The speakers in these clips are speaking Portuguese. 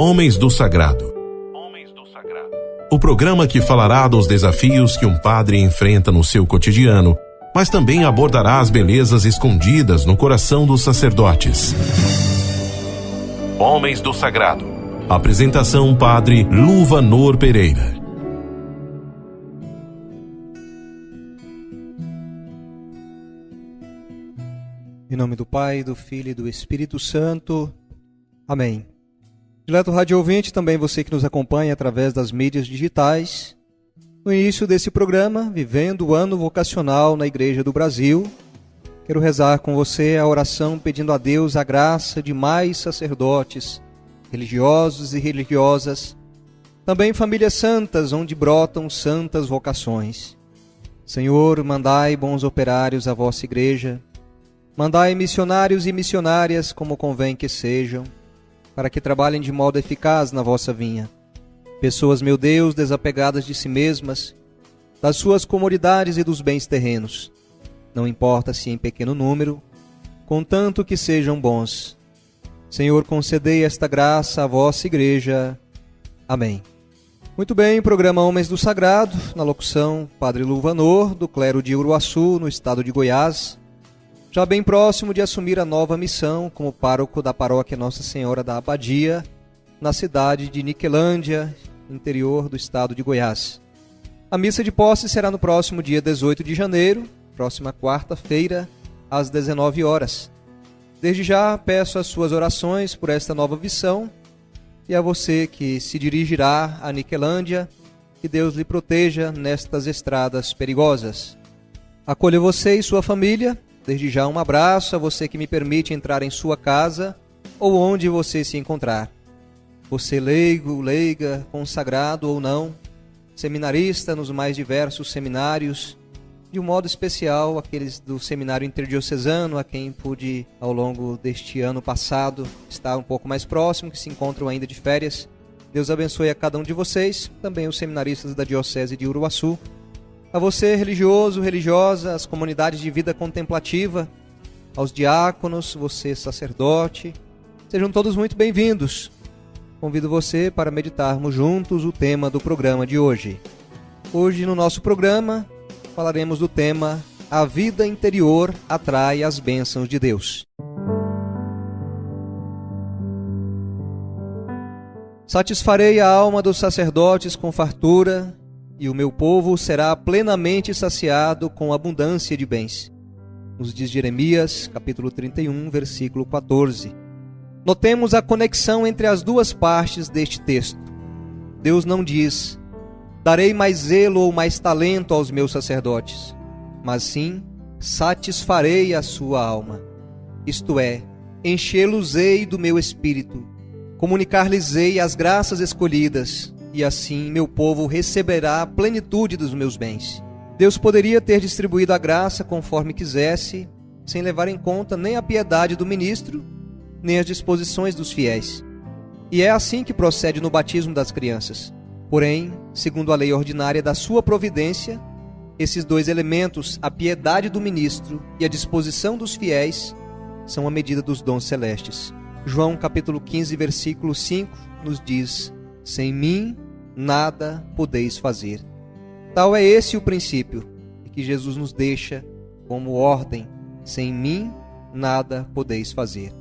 Homens do Sagrado. O programa que falará dos desafios que um padre enfrenta no seu cotidiano, mas também abordará as belezas escondidas no coração dos sacerdotes. Homens do Sagrado. Apresentação: Padre Luvanor Pereira. Em nome do Pai, do Filho e do Espírito Santo. Amém. Dileto rádio ouvinte, também você que nos acompanha através das mídias digitais. No início desse programa, vivendo o ano vocacional na Igreja do Brasil, quero rezar com você a oração pedindo a Deus a graça de mais sacerdotes, religiosos e religiosas, também famílias santas onde brotam santas vocações. Senhor, mandai bons operários à vossa Igreja, mandai missionários e missionárias como convém que sejam, para que trabalhem de modo eficaz na vossa vinha. Pessoas, meu Deus, desapegadas de si mesmas, das suas comodidades e dos bens terrenos. Não importa se em pequeno número, contanto que sejam bons. Senhor, concedei esta graça à vossa Igreja. Amém. Muito bem, programa Homens do Sagrado, na locução Padre Luvanor, do clero de Uruaçu, no estado de Goiás, já bem próximo de assumir a nova missão como pároco da paróquia Nossa Senhora da Abadia, na cidade de Niquelândia, interior do estado de Goiás. A missa de posse será no próximo dia 18 de janeiro, próxima quarta-feira, às 19 horas. Desde já peço as suas orações por esta nova missão e a você que se dirigirá a Niquelândia, que Deus lhe proteja nestas estradas perigosas. Acolho você e sua família. Desde já um abraço a você que me permite entrar em sua casa ou onde você se encontrar. Você leigo, leiga, consagrado ou não, seminarista nos mais diversos seminários, de um modo especial aqueles do Seminário Interdiocesano, a quem pude ao longo deste ano passado estar um pouco mais próximo, que se encontram ainda de férias. Deus abençoe a cada um de vocês, também os seminaristas da Diocese de Uruaçu. A você, religioso, religiosa, as comunidades de vida contemplativa, aos diáconos, você, sacerdote, sejam todos muito bem-vindos. Convido você para meditarmos juntos o tema do programa de hoje. Hoje, no nosso programa, falaremos do tema A Vida Interior Atrai as Bênçãos de Deus. Satisfarei a alma dos sacerdotes com fartura, e o meu povo será plenamente saciado com abundância de bens. Nos diz Jeremias, capítulo 31, versículo 14. Notemos a conexão entre as duas partes deste texto. Deus não diz, darei mais zelo ou mais talento aos meus sacerdotes, mas sim, satisfarei a sua alma. Isto é, enchê-los-ei do meu espírito, comunicar-lhes-ei as graças escolhidas, e assim meu povo receberá a plenitude dos meus bens. Deus poderia ter distribuído a graça conforme quisesse, sem levar em conta nem a piedade do ministro, nem as disposições dos fiéis. E é assim que procede no batismo das crianças. Porém, segundo a lei ordinária da sua providência, esses dois elementos, a piedade do ministro e a disposição dos fiéis, são a medida dos dons celestes. João capítulo 15, versículo 5, nos diz: sem mim, nada podeis fazer. Tal é esse o princípio que Jesus nos deixa como ordem. Sem mim, nada podeis fazer.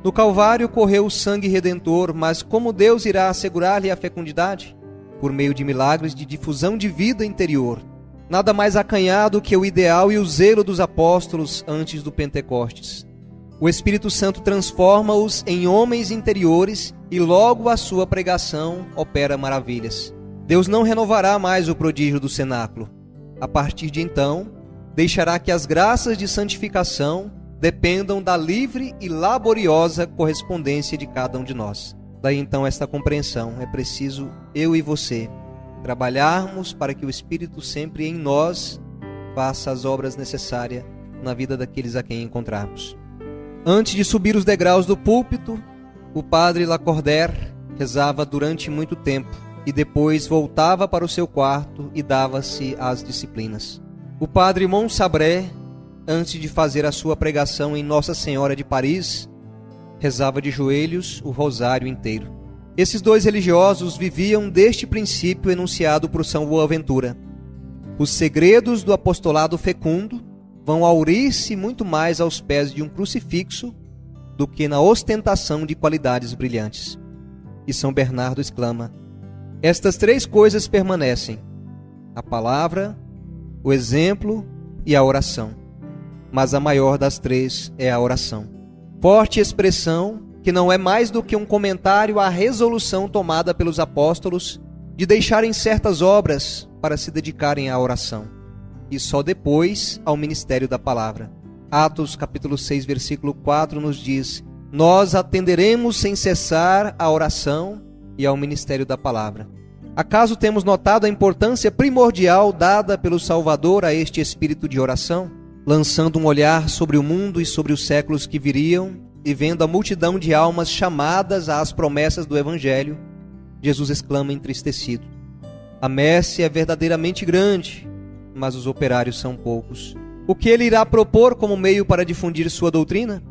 No Calvário correu o sangue redentor, mas como Deus irá assegurar-lhe a fecundidade? Por meio de milagres de difusão de vida interior. Nada mais acanhado que o ideal e o zelo dos apóstolos antes do Pentecostes. O Espírito Santo transforma-os em homens interiores e logo a sua pregação opera maravilhas. Deus não renovará mais o prodígio do cenáculo. A partir de então, deixará que as graças de santificação dependam da livre e laboriosa correspondência de cada um de nós. Daí então esta compreensão, é preciso eu e você trabalharmos para que o Espírito sempre em nós faça as obras necessárias na vida daqueles a quem encontrarmos. Antes de subir os degraus do púlpito, o padre Lacordaire rezava durante muito tempo e depois voltava para o seu quarto e dava-se às disciplinas. O padre Montsabré, antes de fazer a sua pregação em Nossa Senhora de Paris, rezava de joelhos o rosário inteiro. Esses dois religiosos viviam deste princípio enunciado por São Boaventura. Os segredos do apostolado fecundo vão aurir-se muito mais aos pés de um crucifixo do que na ostentação de qualidades brilhantes. E São Bernardo exclama: estas três coisas permanecem: a palavra, o exemplo e a oração. Mas a maior das três é a oração. Forte expressão que não é mais do que um comentário à resolução tomada pelos apóstolos de deixarem certas obras para se dedicarem à oração, e só depois ao ministério da palavra. Atos capítulo 6, versículo 4 nos diz: nós atenderemos sem cessar à oração e ao ministério da palavra. Acaso temos notado a importância primordial dada pelo Salvador a este espírito de oração? Lançando um olhar sobre o mundo e sobre os séculos que viriam, e vendo a multidão de almas chamadas às promessas do Evangelho, Jesus exclama entristecido: a messe é verdadeiramente grande, mas os operários são poucos. O que ele irá propor como meio para difundir sua doutrina?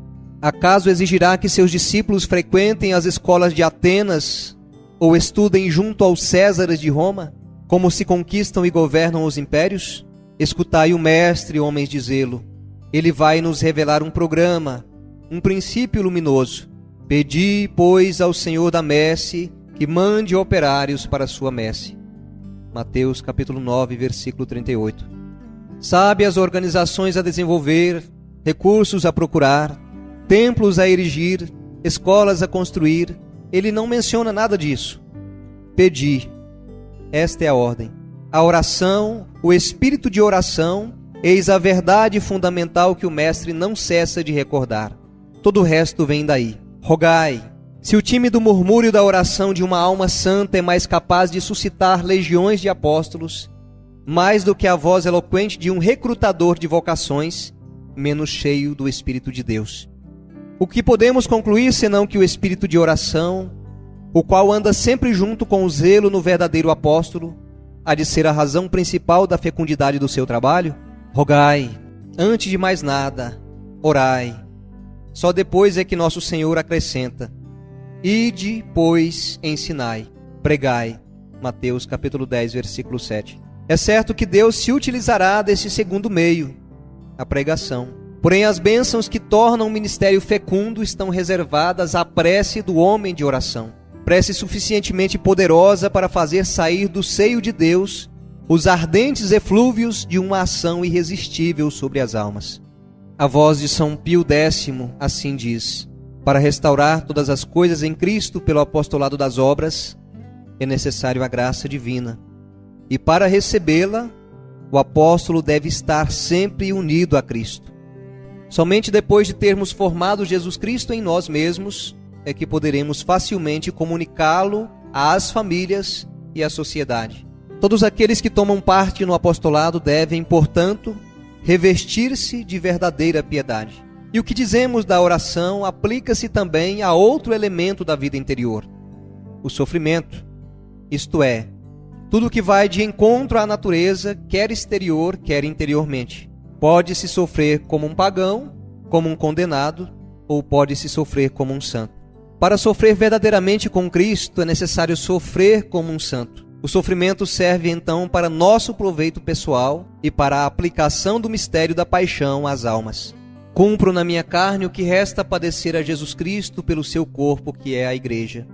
Acaso exigirá que seus discípulos frequentem as escolas de Atenas ou estudem junto aos Césares de Roma, como se conquistam e governam os impérios? Escutai o mestre, homens de zelo. Ele vai nos revelar um programa, um princípio luminoso. Pedi, pois, ao Senhor da messe que mande operários para a sua messe. Mateus capítulo 9, versículo 38. Sabe as organizações a desenvolver, recursos a procurar, templos a erigir, escolas a construir. Ele não menciona nada disso. Pedi. Esta é a ordem. A oração, o espírito de oração, eis a verdade fundamental que o mestre não cessa de recordar. Todo o resto vem daí. Rogai. Se o tímido murmúrio da oração de uma alma santa é mais capaz de suscitar legiões de apóstolos, mais do que a voz eloquente de um recrutador de vocações, menos cheio do Espírito de Deus. O que podemos concluir senão que o espírito de oração, o qual anda sempre junto com o zelo no verdadeiro apóstolo, há de ser a razão principal da fecundidade do seu trabalho? Rogai, antes de mais nada, orai. Só depois é que nosso Senhor acrescenta: ide, pois, ensinai, pregai. Mateus capítulo 10, versículo 7. É certo que Deus se utilizará desse segundo meio, a pregação. Porém, as bênçãos que tornam o ministério fecundo estão reservadas à prece do homem de oração. Prece suficientemente poderosa para fazer sair do seio de Deus os ardentes eflúvios de uma ação irresistível sobre as almas. A voz de São Pio X assim diz: para restaurar todas as coisas em Cristo pelo apostolado das obras, é necessário a graça divina. E para recebê-la, o apóstolo deve estar sempre unido a Cristo. Somente depois de termos formado Jesus Cristo em nós mesmos, é que poderemos facilmente comunicá-lo às famílias e à sociedade. Todos aqueles que tomam parte no apostolado devem, portanto, revestir-se de verdadeira piedade. E o que dizemos da oração aplica-se também a outro elemento da vida interior: o sofrimento, isto é, tudo que vai de encontro à natureza, quer exterior, quer interiormente. Pode-se sofrer como um pagão, como um condenado, ou pode-se sofrer como um santo. Para sofrer verdadeiramente com Cristo, é necessário sofrer como um santo. O sofrimento serve então para nosso proveito pessoal e para a aplicação do mistério da paixão às almas. Cumpro na minha carne o que resta padecer a Jesus Cristo pelo seu corpo, que é a Igreja.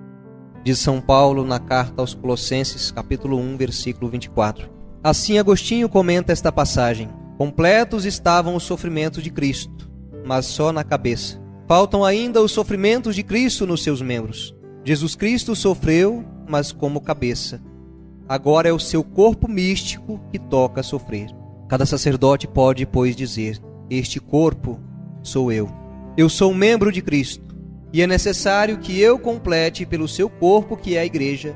Diz São Paulo na carta aos Colossenses, capítulo 1, versículo 24. Assim Agostinho comenta esta passagem: completos estavam os sofrimentos de Cristo, mas só na cabeça. Faltam ainda os sofrimentos de Cristo nos seus membros. Jesus Cristo sofreu, mas como cabeça. Agora é o seu corpo místico que toca sofrer. Cada sacerdote pode, pois, dizer: este corpo sou eu. Eu sou membro de Cristo, e é necessário que eu complete pelo seu corpo, que é a Igreja,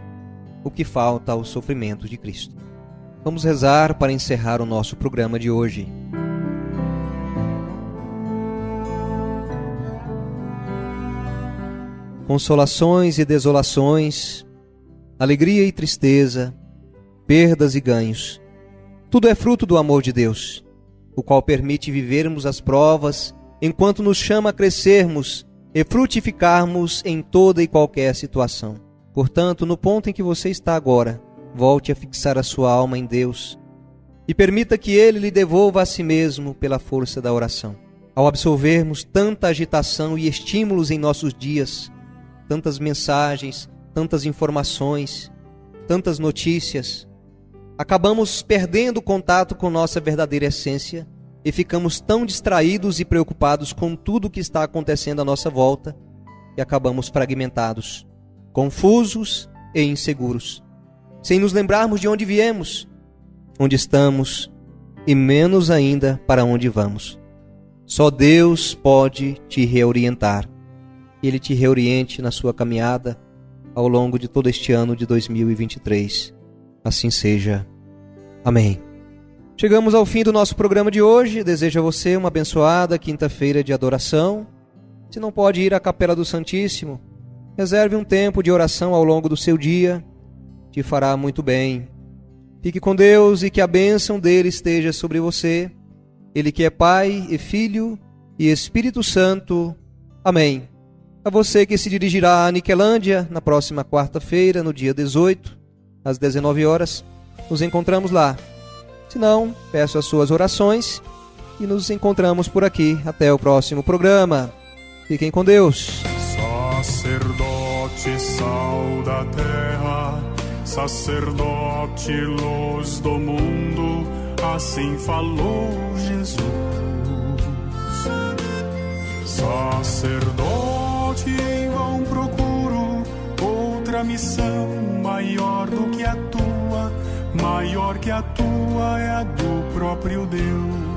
o que falta aos sofrimentos de Cristo. Vamos rezar para encerrar o nosso programa de hoje. Consolações e desolações, alegria e tristeza, perdas e ganhos, tudo é fruto do amor de Deus, o qual permite vivermos as provas, enquanto nos chama a crescermos e frutificarmos em toda e qualquer situação. Portanto, no ponto em que você está agora, volte a fixar a sua alma em Deus e permita que Ele lhe devolva a si mesmo pela força da oração. Ao absorvermos tanta agitação e estímulos em nossos dias, tantas mensagens, tantas informações, tantas notícias, acabamos perdendo o contato com nossa verdadeira essência e ficamos tão distraídos e preocupados com tudo o que está acontecendo à nossa volta que acabamos fragmentados, confusos e inseguros, sem nos lembrarmos de onde viemos, onde estamos e menos ainda para onde vamos. Só Deus pode te reorientar. Ele te reoriente na sua caminhada ao longo de todo este ano de 2023. Assim seja. Amém. Chegamos ao fim do nosso programa de hoje. Desejo a você uma abençoada quinta-feira de adoração. Se não pode ir à Capela do Santíssimo, reserve um tempo de oração ao longo do seu dia. Te fará muito bem. Fique com Deus e que a bênção dele esteja sobre você. Ele que é Pai e Filho e Espírito Santo. Amém. A você que se dirigirá à Niquelândia na próxima quarta-feira, no dia 18, às 19 horas, nos encontramos lá. Se não, peço as suas orações e nos encontramos por aqui. Até o próximo programa. Fiquem com Deus. Sacerdote, sal da terra, sacerdote, luz do mundo, assim falou Jesus. Sacerdote, em vão procuro outra missão maior do que a tua, maior que a tua é a do próprio Deus.